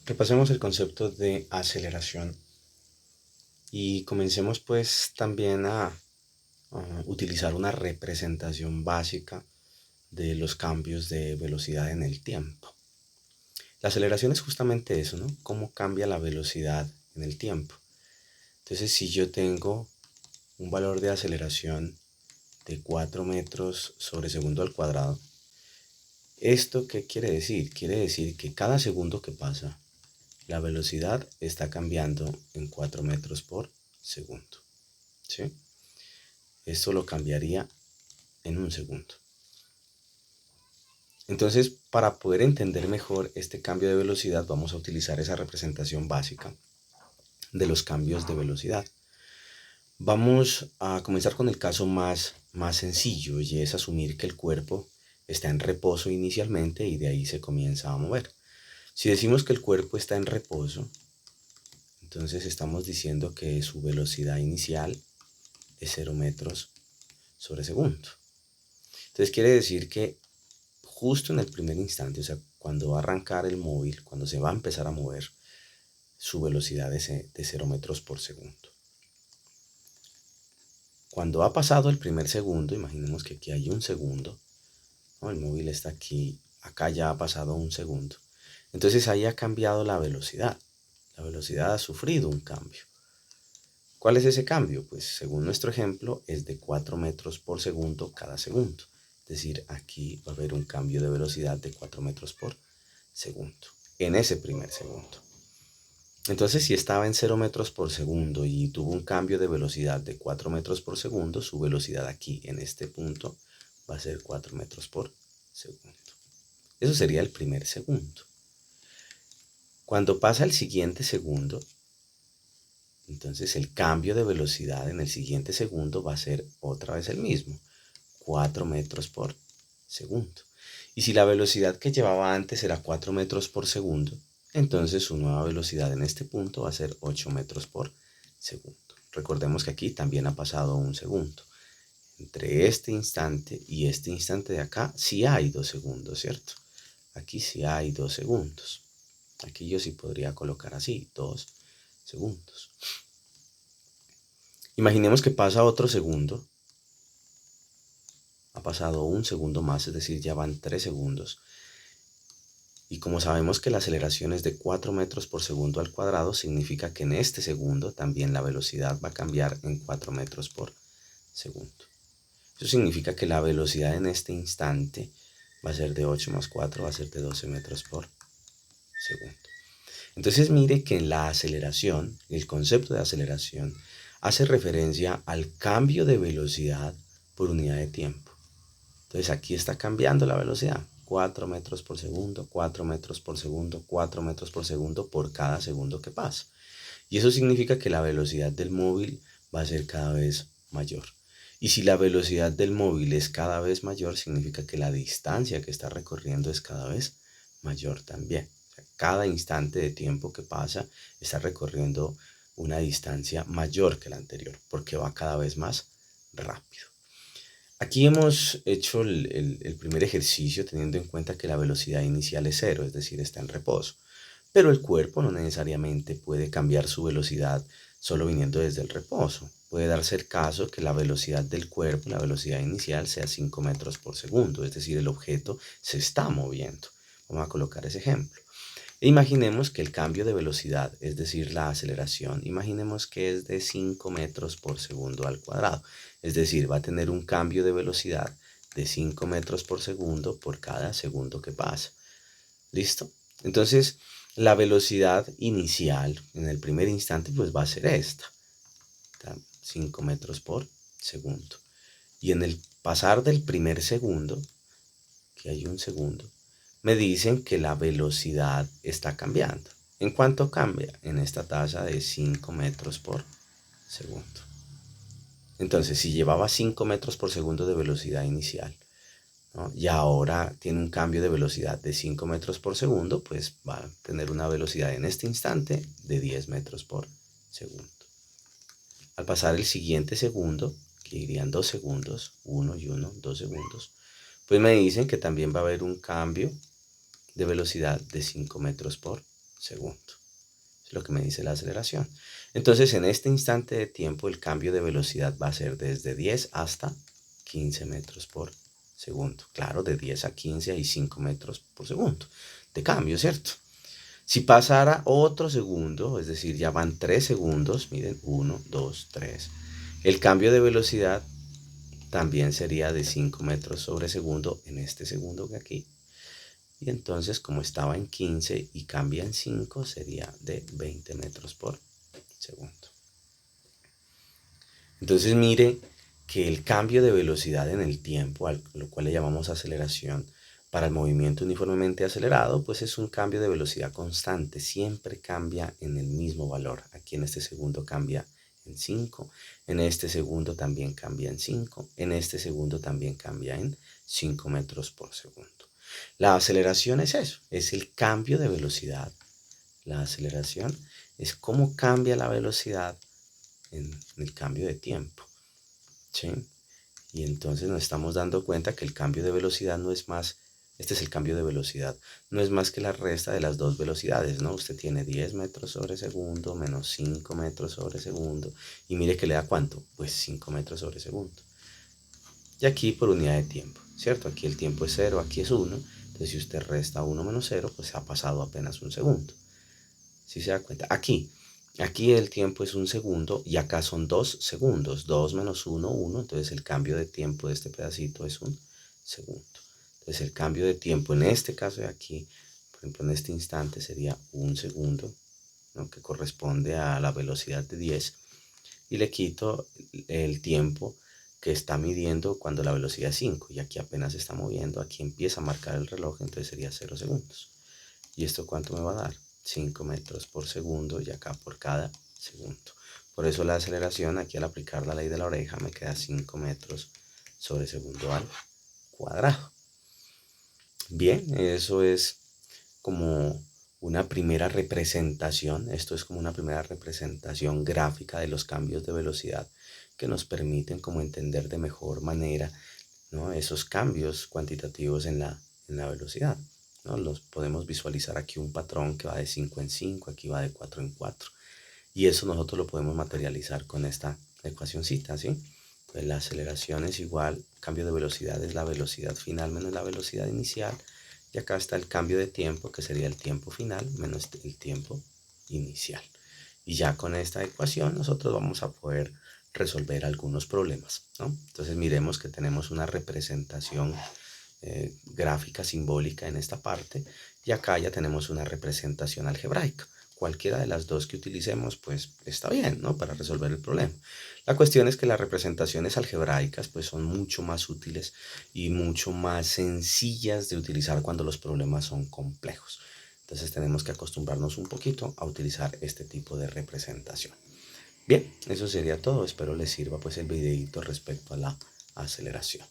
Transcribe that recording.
Repasemos el concepto de aceleración y comencemos pues también a utilizar una representación básica de los cambios de velocidad en el tiempo. La aceleración es justamente eso, ¿no? Cómo cambia la velocidad en el tiempo. Entonces, si yo tengo un valor de aceleración de 4 metros sobre segundo al cuadrado, ¿esto qué quiere decir? Quiere decir que cada segundo que pasa, la velocidad está cambiando en 4 metros por segundo. ¿Sí? Esto lo cambiaría en un segundo. Entonces, para poder entender mejor este cambio de velocidad, vamos a utilizar esa representación básica de los cambios de velocidad. Vamos a comenzar con el caso más sencillo, y es asumir que el cuerpo está en reposo inicialmente y de ahí se comienza a mover. Si decimos que el cuerpo está en reposo, entonces estamos diciendo que su velocidad inicial es 0 metros sobre segundo. Entonces quiere decir que justo en el primer instante, o sea, cuando va a arrancar el móvil, cuando se va a empezar a mover, su velocidad es de 0 metros por segundo. Cuando ha pasado el primer segundo, imaginemos que aquí hay un segundo, ¿no? El móvil está aquí, acá ya ha pasado un segundo. Entonces ahí ha cambiado la velocidad. La velocidad ha sufrido un cambio. ¿Cuál es ese cambio? Pues según nuestro ejemplo es de 4 metros por segundo cada segundo. Es decir, aquí va a haber un cambio de velocidad de 4 metros por segundo en ese primer segundo. Entonces, si estaba en 0 metros por segundo y tuvo un cambio de velocidad de 4 metros por segundo, su velocidad aquí en este punto va a ser 4 metros por segundo. Eso sería el primer segundo. Cuando pasa el siguiente segundo, entonces el cambio de velocidad en el siguiente segundo va a ser otra vez el mismo, 4 metros por segundo. Y si la velocidad que llevaba antes era 4 metros por segundo, entonces su nueva velocidad en este punto va a ser 8 metros por segundo. Recordemos que aquí también ha pasado un segundo. Entre este instante y este instante de acá sí hay 2 segundos, ¿cierto? Aquí sí hay 2 segundos. Aquí yo sí podría colocar así, 2 segundos. Imaginemos que pasa otro segundo. Ha pasado un segundo más, es decir, ya van 3 segundos. Y como sabemos que la aceleración es de 4 metros por segundo al cuadrado, significa que en este segundo también la velocidad va a cambiar en 4 metros por segundo. Eso significa que la velocidad en este instante va a ser de 8 más 4, va a ser de 12 metros por segundo. Entonces mire que en la aceleración, el concepto de aceleración, hace referencia al cambio de velocidad por unidad de tiempo. Entonces aquí está cambiando la velocidad. 4 metros por segundo, 4 metros por segundo, 4 metros por segundo por cada segundo que pasa. Y eso significa que la velocidad del móvil va a ser cada vez mayor. Y si la velocidad del móvil es cada vez mayor, significa que la distancia que está recorriendo es cada vez mayor también. O sea, cada instante de tiempo que pasa está recorriendo una distancia mayor que la anterior, porque va cada vez más rápido. Aquí hemos hecho el primer ejercicio teniendo en cuenta que la velocidad inicial es cero, es decir, está en reposo. Pero el cuerpo no necesariamente puede cambiar su velocidad solo viniendo desde el reposo. Puede darse el caso que la velocidad del cuerpo, la velocidad inicial, sea 5 metros por segundo, es decir, el objeto se está moviendo. Vamos a colocar ese ejemplo. E imaginemos que el cambio de velocidad, es decir, la aceleración, imaginemos que es de 5 metros por segundo al cuadrado. Es decir, va a tener un cambio de velocidad de 5 metros por segundo por cada segundo que pasa. ¿Listo? Entonces, la velocidad inicial en el primer instante pues va a ser esta, 5 metros por segundo. Y en el pasar del primer segundo, que hay un segundo, me dicen que la velocidad está cambiando. ¿En cuánto cambia? En esta tasa de 5 metros por segundo. Entonces, si llevaba 5 metros por segundo de velocidad inicial, ¿no? Y ahora tiene un cambio de velocidad de 5 metros por segundo, pues va a tener una velocidad en este instante de 10 metros por segundo. Al pasar el siguiente segundo, que irían 2 segundos, 1 y 1, 2 segundos, pues me dicen que también va a haber un cambio de velocidad de 5 metros por segundo. Es lo que me dice la aceleración. Entonces, en este instante de tiempo, el cambio de velocidad va a ser desde 10 hasta 15 metros por segundo. Claro, de 10 a 15 hay 5 metros por segundo de cambio, ¿cierto? Si pasara otro segundo, es decir, ya van 3 segundos, miren, 1, 2, 3, el cambio de velocidad también sería de 5 metros sobre segundo en este segundo que aquí. Y entonces, como estaba en 15 y cambia en 5, sería de 20 metros por segundo. Entonces, mire que el cambio de velocidad en el tiempo, a lo cual le llamamos aceleración, para el movimiento uniformemente acelerado, pues es un cambio de velocidad constante, siempre cambia en el mismo valor. Aquí en este segundo cambia en 5, en este segundo también cambia en 5, en este segundo también cambia en 5 metros por segundo. La aceleración es eso, es el cambio de velocidad. La aceleración es cómo cambia la velocidad en el cambio de tiempo, ¿sí? Y entonces nos estamos dando cuenta que el cambio de velocidad no es más, este es el cambio de velocidad, no es más que la resta de las dos velocidades, ¿no? Usted tiene 10 metros sobre segundo menos 5 metros sobre segundo, y mire que le da ¿cuánto? Pues 5 metros sobre segundo. Y aquí por unidad de tiempo, ¿cierto? Aquí el tiempo es 0, aquí es 1, entonces si usted resta 1 menos 0, pues se ha pasado apenas un segundo. ¿Sí se da cuenta? Aquí el tiempo es un segundo y acá son 2 segundos. 2 menos 1, 1. Entonces el cambio de tiempo de este pedacito es un segundo. Entonces el cambio de tiempo en este caso de aquí, por ejemplo en este instante sería un segundo, ¿no? Que corresponde a la velocidad de 10. Y le quito el tiempo que está midiendo cuando la velocidad es 5. Y aquí apenas se está moviendo. Aquí empieza a marcar el reloj, entonces sería 0 segundos. ¿Y esto cuánto me va a dar? 5 metros por segundo y acá por cada segundo. Por eso la aceleración, aquí al aplicar la ley de la oreja, me queda 5 metros sobre segundo al cuadrado. Bien, eso es como una primera representación, esto es como una primera representación gráfica de los cambios de velocidad que nos permiten como entender de mejor manera, ¿no? Esos cambios cuantitativos en la velocidad, ¿no? Los podemos visualizar aquí un patrón que va de 5 en 5, aquí va de 4 en 4. Y eso nosotros lo podemos materializar con esta ecuacióncita, ¿sí? Pues la aceleración es igual, cambio de velocidad es la velocidad final menos la velocidad inicial. Y acá está el cambio de tiempo, que sería el tiempo final menos el tiempo inicial. Y ya con esta ecuación nosotros vamos a poder resolver algunos problemas, ¿no? Entonces miremos que tenemos una representación gráfica simbólica en esta parte y acá ya tenemos una representación algebraica. Cualquiera de las dos que utilicemos pues está bien, ¿no? Para resolver el problema. La cuestión es que las representaciones algebraicas pues son mucho más útiles y mucho más sencillas de utilizar cuando los problemas son complejos. Entonces tenemos que acostumbrarnos un poquito a utilizar este tipo de representación. Bien, eso sería todo. Espero les sirva pues el videito respecto a la aceleración.